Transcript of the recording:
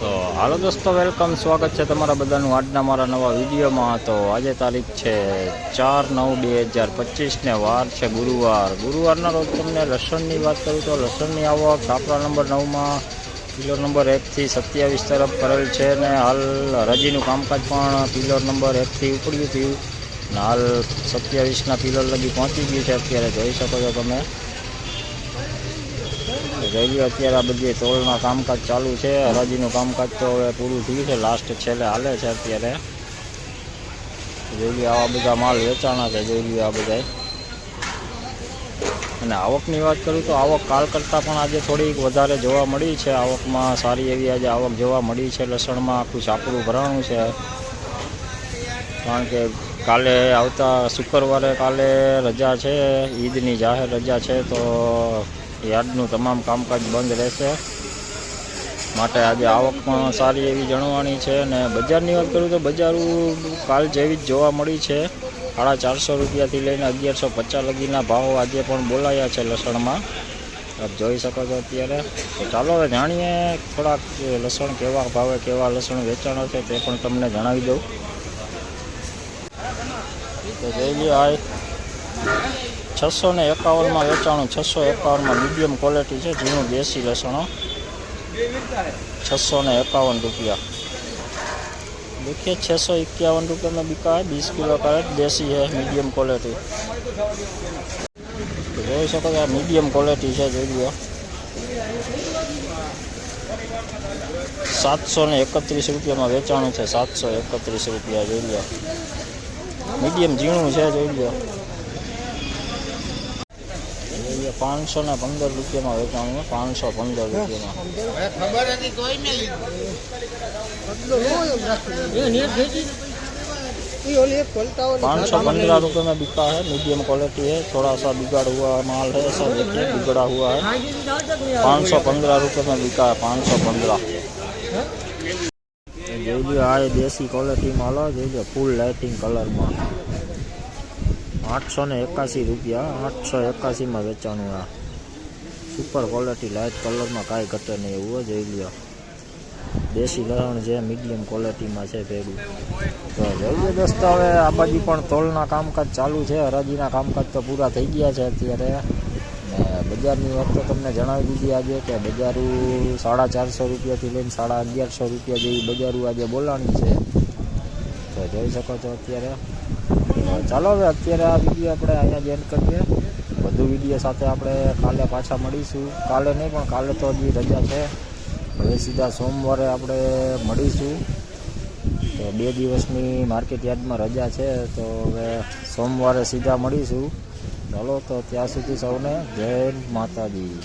તો હાલો દોસ્તો, વેલકમ, સ્વાગત છે તમારા બધાનું આજના મારા નવા વિડીયોમાં। તો આજે તારીખ છે 4/9/2025 ને વાર છે ગુરુવારના રોજ તમને લસણની વાત કરું તો લસણની આવક છાપરા નંબર 9માં પિલર નંબર 1થી 27 તરફ કરેલ છે ને હાલ હરાજીનું કામકાજ પણ પિલર નંબર 1થી ઉપડ્યું થયું ને હાલ 27ના પિલર લગી પહોંચી ગયું છે। અત્યારે જોઈ શકો છો તમે રેલી અત્યારે આ બધી તોલના કામકાજ ચાલુ છે। હરાજીનું કામકાજ તો હવે પૂરું થયું છે, લાસ્ટ છેલ્લે હાલે છે। અત્યારે જોઈ આવા બધા માલ વેચાણા છે, જોઈ આ બધા। અને આવકની વાત કરું તો આવક કાલ કરતાં પણ આજે થોડીક વધારે જોવા મળી છે। આવકમાં સારી એવી આજે આવક જોવા મળી છે। લસણમાં આખું છાપરું ભરાણું છે, કારણ કે કાલે આવતા શુક્રવારે કાલે રજા છે, ઈદની જાહેર રજા છે, તો યાર્ડનું તમામ કામકાજ બંધ રહેશે, માટે આજે આવક પણ સારી એવી જણવાની છે। અને બજારની વાત કરું તો બજારું કાલ જેવી જ જોવા મળી છે। 450 રૂપિયાથી લઈને 1150 લગીના ભાવ આજે પણ બોલાયા છે લસણમાં, આપ જોઈ શકો છો અત્યારે। તો ચાલો હવે જાણીએ થોડાક લસણ કેવા ભાવે કેવા લસણ વેચાણો છે તે પણ તમને જણાવી દઉં। તો જોઈ લો, આ 651માં વેચાણું, 651માં મીડિયમ ક્વોલિટી છે, ઝીણું દેશી લસણો 651 रुपया। देखिए 651 रुपये में बिका है, 20 किलो का देसी है, मीडियम क्वालिटी। तो જોઈ શકો છો મીડિયમ ક્વોલિટી છે, જોઈ લો 731 રૂપિયામાં વેચાણું છે, 731 રૂપિયા જોઈ લો। મીડિયમ ઝીણું છે, જોઈ લો 515 રૂપિયામાં વેચાણું, 515 રૂપિયામાં। 515 रुपये में बिका है, मीडियम क्वालिटी है, थोड़ा सा बिगड़ हुआ माल है, ऐसा देखिए बिगड़ा हुआ है। 515 रुपये में बिका है, 515। જોઈ લો આ દેશી ક્વોલિટી માલ જોઈ લો, ફૂલ લાઇટિંગ કલરમાં 881 રૂપિયા, 881માં વેચાણું। આ સુપર ક્વોલિટી લાઇટ કલરમાં કાંઈ ઘટે નહીં એવું જોઈ લો। દેશી લસણ છે, મીડિયમ ક્વોલિટીમાં છે ભેગું। તો જોઈએ દોસ્તો, હવે આ બાજુ પણ તોલના કામકાજ ચાલુ છે, હરાજીના કામકાજ તો પૂરા થઈ ગયા છે અત્યારે। ને બજારની વાત તો તમને જણાવી દીધી આજે કે બજારું 450 રૂપિયાથી લઈને 1150 રૂપિયા જેવી બજારું આજે બોલાણી છે, તો જોઈ શકો છો અત્યારે। ચાલો હવે અત્યારે આ વિડીયો આપણે અહીંયા જ એન્ડ કરીએ। વધુ વિડીયો સાથે આપણે કાલે પાછા મળીશું, કાલે નહીં પણ કાલે તો હજી રજા છે, હવે સીધા સોમવારે આપણે મળીશું। તો 2 દિવસની માર્કેટ યાર્ડમાં રજા છે, તો હવે સોમવારે સીધા મળીશું। ચાલો તો ત્યાં સુધી સૌને જય માતાજી।